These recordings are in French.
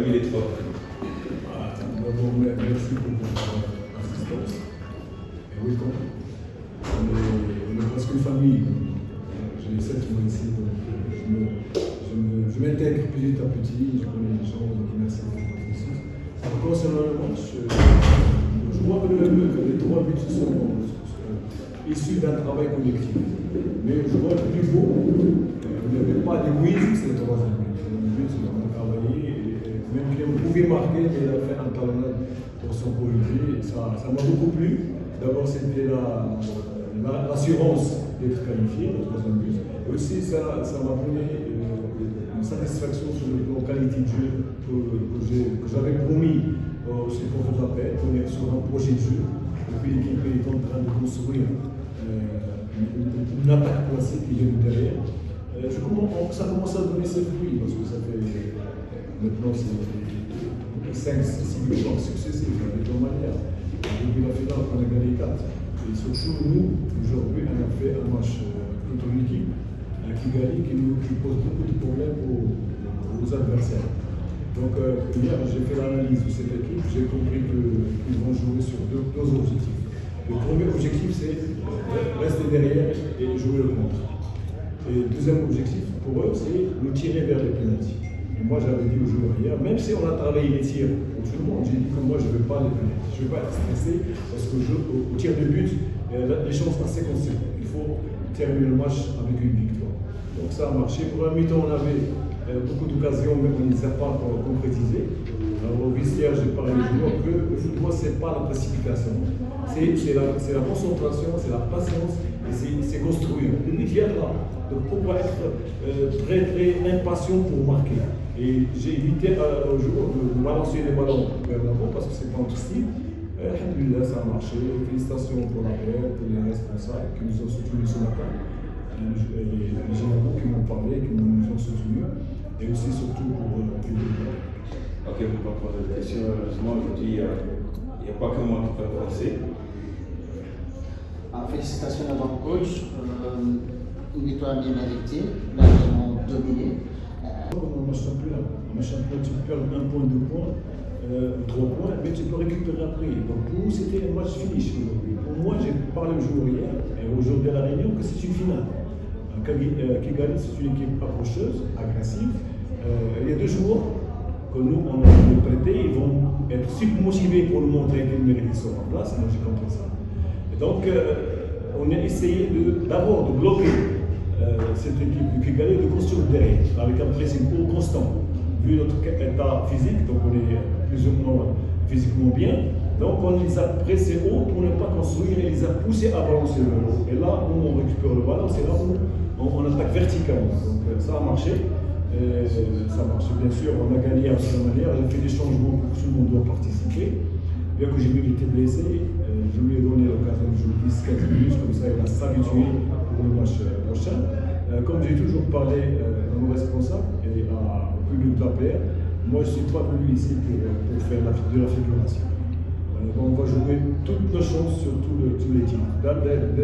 parmi les trois? D'abord, merci pour votre assistance. Et oui, on est presque une famille. J'ai 7 mois ici, donc je m'intègre petit à petit, je connais les gens, donc merci pour votre assistance. Concernant le match, je vois que les 3 buts sont issus d'un travail collectif. Mais je vois le plus beau, il n'y avait pas d'égoïsme, c'est le 3e but. Le but, c'est qu'on a travaillé, et même si on pouvait marquer, il a fait un talonnade pour son coéquipier. Ça m'a beaucoup plu. D'abord, c'était l'assurance d'être qualifié, le 3e but. Et aussi, ça m'a donné une satisfaction sur le plan qualité de jeu que j'avais promis aux supporters de la paix, qu'on est sur un projet de jeu. Et puis l'équipe est en train de construire une attaque classique qui vient de derrière. Ça commence à donner ses fruits parce que ça fait maintenant 5-6 victoires successives de toute manière. Depuis la finale, on a gagné 4. Et surtout, nous, aujourd'hui, on a fait un match contre une équipe qui pose beaucoup de problèmes aux adversaires. Donc, hier, j'ai fait l'analyse de cette équipe, j'ai compris qu'ils vont jouer sur deux objectifs. Le premier objectif, c'est rester derrière et jouer le contre. Et le deuxième objectif, pour eux, c'est nous tirer vers les pénaltys. Et moi, j'avais dit aux joueurs hier, même si on a travaillé les tirs pour tout le monde, j'ai dit que moi, je ne veux pas les pénaltys. Je ne veux pas être stressé parce qu'au tir de but, les chances sont assez conséquentes. Il faut terminer le match avec une victoire. Donc ça a marché. Pour un mi-temps, on avait beaucoup d'occasions, mais on ne les a pas encore concrétisées. Alors, au vestiaire, j'ai parlé aux joueurs que le football, ce n'est pas la précipitation. C'est la concentration, c'est la patience, et c'est construire. Le but vient de là. Donc pourquoi être très impatient pour marquer? Et j'ai évité aux joueurs de balancer les ballons vers l'avant parce que c'est pas notre style. Alhamdulillah, ça a marché. Félicitations pour la paix, pour les responsables qui nous ont soutenus ce matin. Les généraux qui m'ont parlé, qui nous ont soutenus. Et aussi surtout pour Ok, pour pas poser de questions, heureusement aujourd'hui, il n'y a pas que moi qui peux penser. Félicitations à votre coach, une victoire bien méritée, largement dominée. Comme on est champion, tu perds 1 point, 2 points, 3 points, mais tu peux récupérer après. Donc pour nous, c'était un match finish aujourd'hui. Pour moi, j'ai parlé au joueur hier, et aujourd'hui à la Réunion, que c'est une finale. Kigali, c'est une équipe approcheuse, agressive. Il y a 2 joueurs que nous, on a prêtés, ils vont être super motivés pour nous montrer qu'ils méritent sur en place. Moi, j'ai compris ça. Et donc, on a essayé d'abord de bloquer cette équipe du Kigali, de construire derrière, avec un pressing constant. Vu notre état physique, donc on est plus ou moins physiquement bien, donc on les a pressés haut pour ne pas construire et les a poussés à balancer le ballon. Et là où on récupère le ballon, c'est là où on attaque verticalement. Donc ça a marché. Ça marche bien sûr, on a gagné à cette manière, j'ai fait des changements pour que tout le monde doit participer. Bien que j'ai vu qu'il était blessé, je lui ai donné l'occasion de jouer 10-15 minutes, comme ça il va s'habituer pour le match prochain. Comme j'ai toujours parlé à nos responsables et au public de l'APR, moi je ne suis pas venu ici pour faire de la figuration. On va jouer toutes nos chances sur tous les titres.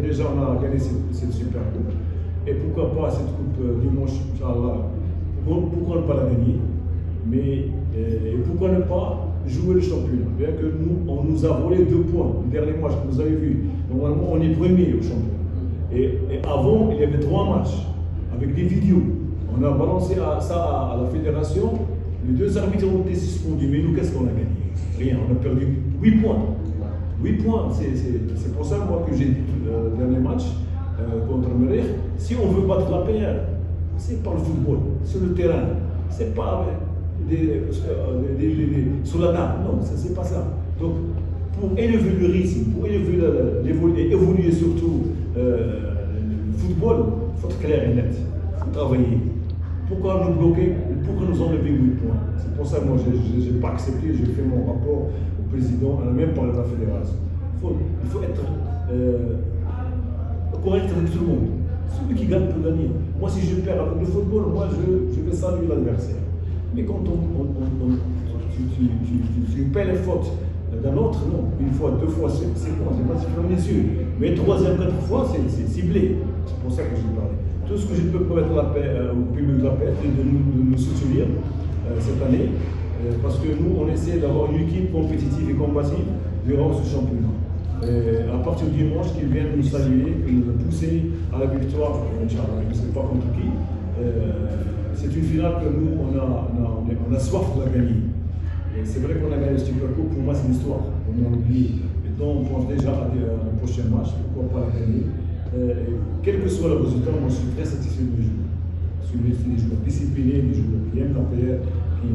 Déjà on a gagné cette super coupe. Et pourquoi pas cette coupe dimanche, Inch'Allah, pourquoi ne pas la gagner? Mais pourquoi ne pas jouer le championnat? Bien que on nous a volé 2 points. Le dernier match que vous avez vu, normalement on est premier au championnat. Et avant, il y avait 3 matchs avec des vidéos. On a balancé ça à la fédération. Les 2 arbitres ont été suspendus. Mais nous, qu'est-ce qu'on a gagné? Rien. On a perdu 8 points. 8 points. C'est pour ça moi, que j'ai dit le dernier match contre Merih. Si on veut battre la PR, c'est pas le football, sur le terrain. C'est pas sur la table. Non, c'est pas ça. Donc, pour élever le rythme, pour évoluer surtout le football, il faut être clair et net. Il faut travailler. Pourquoi nous bloquer? Pourquoi nous enlever 8 points? C'est pour ça que moi, je n'ai pas accepté. J'ai fait mon rapport au président, on a même parlé de la fédération. Il faut être correct avec tout le monde. Celui qui gagne peut gagner. Moi, si je perds avec le football, moi, je vais saluer l'adversaire. Mais quand tu paies les fautes d'un autre, non. 1 fois, 2 fois, c'est bon, c'est pas sifflant les yeux. Mais 3e, 4 fois, c'est ciblé. C'est pour ça que je parle. Tout ce que je peux promettre au public de la paix, c'est de nous soutenir cette année. parce que nous, on essaie d'avoir une équipe compétitive et combative durant ce championnat. À partir du dimanche, qu'ils viennent nous saluer, nous pousser à la victoire, Inch'Allah, je ne sais pas contre qui. C'est une finale que nous, on a soif de la gagner. C'est vrai qu'on a gagné le Super Coupe, pour moi c'est une histoire, on a oublié. Maintenant on pense déjà à un prochain match, pourquoi pas la gagner. Quel que soit le résultat, moi je suis très satisfait des joueurs. Je suis des joueurs disciplinés, des joueurs qui aiment la paix, qui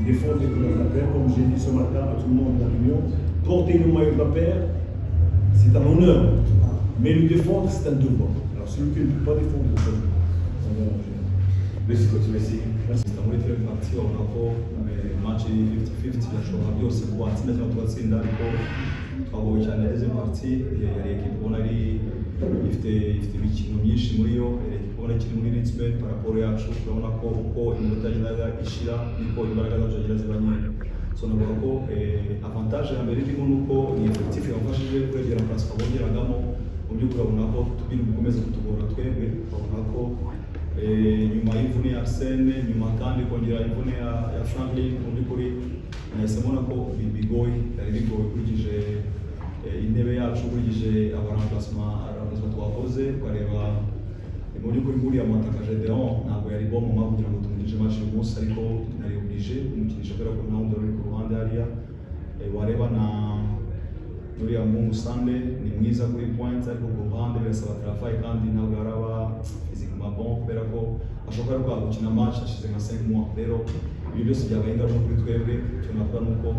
défendent les couleurs de la paix. Comme j'ai dit ce matin à tout le monde de la réunion, porter le maillot de la paix, c'est un honneur. Mais le défendre, c'est un devoir. Alors celui qui ne peut pas défendre, on va Merci coach, merci. muri film parti urabona ko match 50-50 yashobora byose kuba atsinda cyangwa tugatsinda ariko twagoye cyane izi parti yari ekipe ubona ari ifite imikino myinshi muri yo ekipe ubona kiri muri Lisbon par rapport yacu urabona ko uko iminota yagendaga ishira niko imbaraga zacu zagira ziba nyinshi so navuga ko avantage ya mbere irimo nuko ni effectif yamfashije kwegera place twabongeragamo mu by'ukuri urabona ko tubiri gukomeza kutugora twebwe urabona ko nyuma y'imvune ya Arsene nyuma kandi kongera imvune ya Franklin mu by'ukuri nahisemo ko bigoye yari bigoye ukurikije intebe yacu ukurikije abaremplacement twakoze ukareba mu by'ukuri nguriya Mataka Gedeon ntabwo yari bo mu kugira ngo tumugije match uyu munsi ariko nari obligé kumukinisha kubera ko ntawe uri ku ruhande hariya wareba na uriya Mungu Sande ni mwiza kuri points ariko ku ruhande birasaba travail kandi ntabwo yaraba physiquement bon kubera ko ashobora kwa gukina match ashize nka 5 mois rero ibi byose byabaye ingaruka kuri twebwe cyo navuga nuko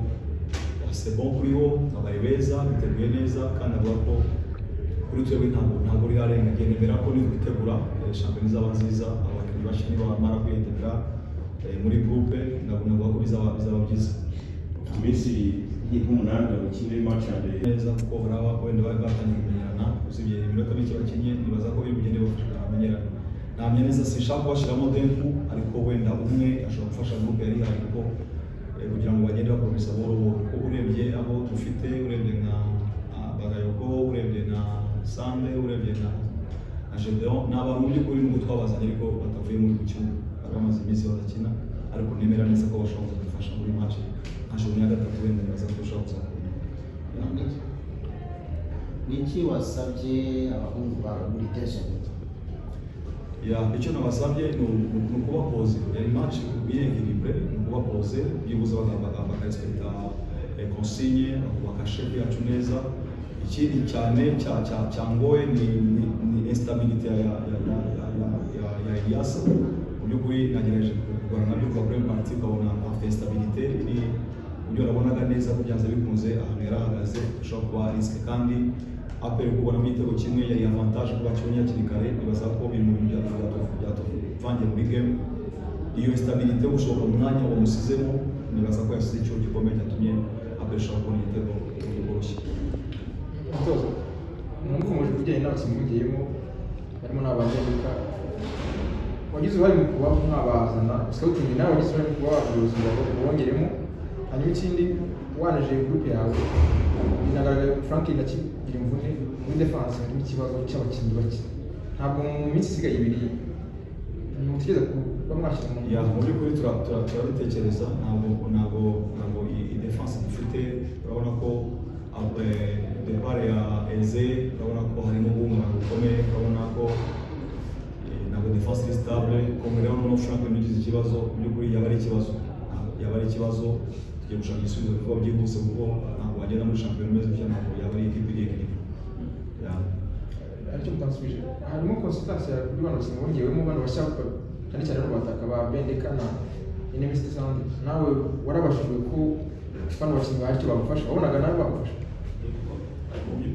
c'est bon kuri bo abari beza biteguye neza kandi avuga ko kuri twebwe ntabwo rirarenga ngendera ko nidutegura shampiyona izaba nziza abakinnyi bashini bamara kwiyintegra muri groupe navuga ko bizaba byiza Iminsi y'umunani bakina match ya mbere neza kuko baraba wenda bari batangiye kumenyerana usibye iminota mike bakinnye nibaza ko biri bugende bafasha kumenyerana ntamenya neza sinshaka kubashiramo tempo ariko wenda umwe ashobora gufasha groupe yari ihari kuko kugira ngo bagende bakomeza buhoro buhoro kuko urebye abo dufite urebye nka Bagayoko urebye na Sande urebye na Gedeon ni abantu mu by'ukuri nubwo twabazanye ariko batavuye muri ku kibuga bari bamaze iminsi badakina ariko nemera neza ko bashobora kudufasha muri match ya gatatu wenda nibaza ko ushobora kuzakora niki wasabye abahungu bawe muri Desmond icyo nabasabye ni ukuba pose yari match birequilibre ni ukuba pose byibuze bakarespekta consigne bakubaka shefu yacu neza ikindi cyane cyangoye ni instabilité ya Elias mu by'ukuri nagerageje kurwana nabyo kuva kuri parti ukabona afite instabilité iri uburyo nabonaga neza ko byanze bikunze ahantu yarahagaze ushobora kuba risque kandi apere kubona mu gitego kimwe yari avantage kuba kibonye hakiri kare nibaza ko biri mu bintu byatuvangiye muri game iyo instabilité gushoboka mu mwanya wamusizemo nibaza ko yasize icyo gikomeye cyatumye apere ushobora kubona igitego cyoroshye mukomeje kujyanye n'abakinnyi mugiyemo harimo n'abanyamerika wagize uruhare mu kuba mwabazana scouting nawe wagize uruhare mu kuba wabuyobozi bongeremo hanyuma ikindi wanaje groupe yawe binagaragara Franklin akigira imvune muri defense harimo ikibazo cy'abakinnyi bake ntabwo mu minsi isigaye ibiri mutekereza kuba mwashyira mu by'ukuri turabitekereza ntabwo iyi defense dufite urabona ko depart ya Eze urabona ko harimo ubungana bukomeye urabona ko ntabwo defense iri stable comme rero no Franklin ugize ikibazo mu by'ukuri yaba ari ikibazo tugiye gushaka igisubizo kuko byihuse kuko ntabwo wagenda muri shampiyona umeze bityo ntabwo yaba ari ikipe iri aricyo mutansubije harimo consistency ya kuri bano bakinnyi bongewemo bano bashya cyane cyane n'abataka ba Bendeka na Inemisi Sandi nawe warabashijwe ko bano bakinnyi bahita bagufasha wabonaga nawe bagufasha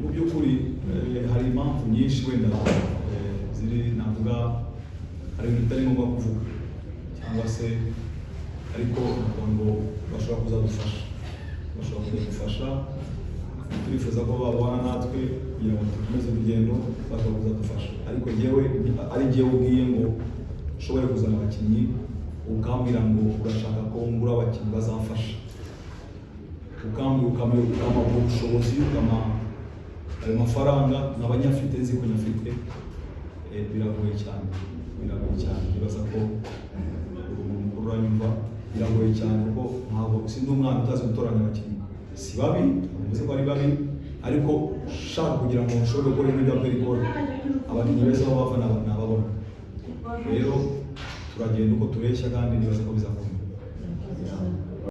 mu by'ukuri hari impamvu nyinshi wenda ziri navuga hari ibintu bitari ngombwa kuvuga cyangwa se ariko ngo bashobora kuzadufasha turifuza ko babana natwe kugira ngo dukomeze urugendo bashobora kuzadufasha ariko ari njyewe ubwiye ngo ushobore kuzana abakinnyi ukambwira ngo urashaka ko ngura abakinnyi bazamfasha ukama ubushobozi ayo mafaranga n'abanyafite nzi ko nyafite biragoye cyane nibaza ko umuntu mukuru uranyumva biragoye cyane kuko ntabwo sindi umwana utazi gutoranya abakinnyi si babi mvuze ko ari babi ariko shaka kugira ngo ushobore gukora ibintu bya perikoro abakinnyi beza baba bafana nababona rero turagenda uko tureshya kandi nibaza ko bizakomera.